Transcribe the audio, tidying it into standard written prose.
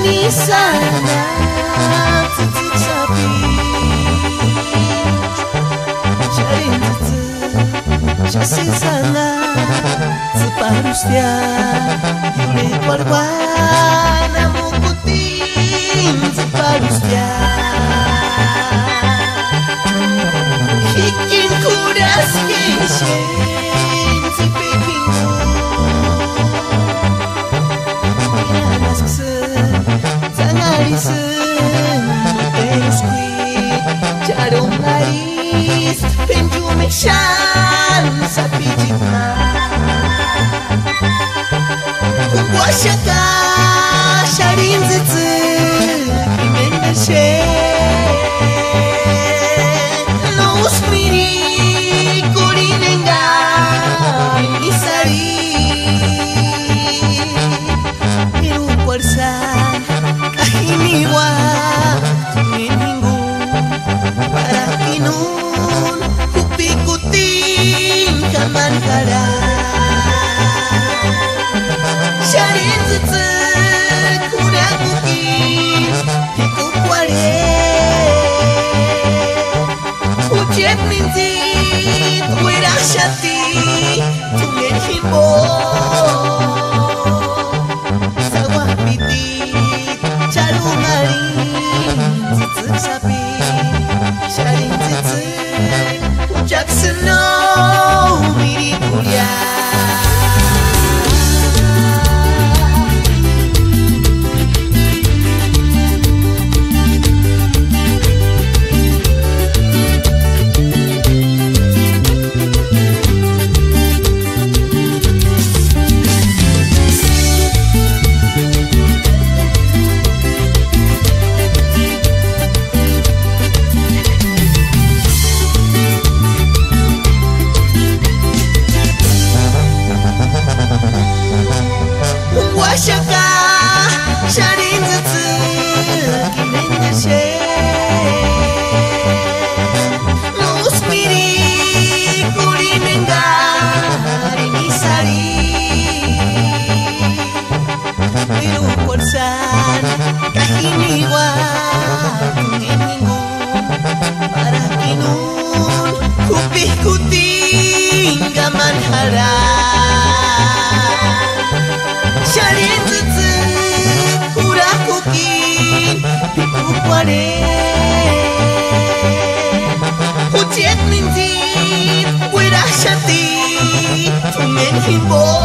di sana tutup sapi cari kasih sana seharusnya lebar warna mukutin seharusnya bikin kuda skesin si pekingku Jarong laris penjumeksyan sa pijima Kumbwasya ka siya rin zitsi Kimendashe Los miri kurinenga Isari Iru puersa kahiniwa Para kinun kupikutin kaman kara Sharin zutsu kurakukin hikukware Ujet minzit wirashati tungen himbo Sawah pitit charungarin zutsu sapi Sharing zitsi Ujak seno Miri kuliah Shaka sharin zutsu kimendashe Los miri kurinenga rinisari Biru porsan kahiniwa Tungeningu para kinun kupih kuting gaman hara Sharin zutsu kurakukin hikukware Ujet minzit wirashati tungen himbo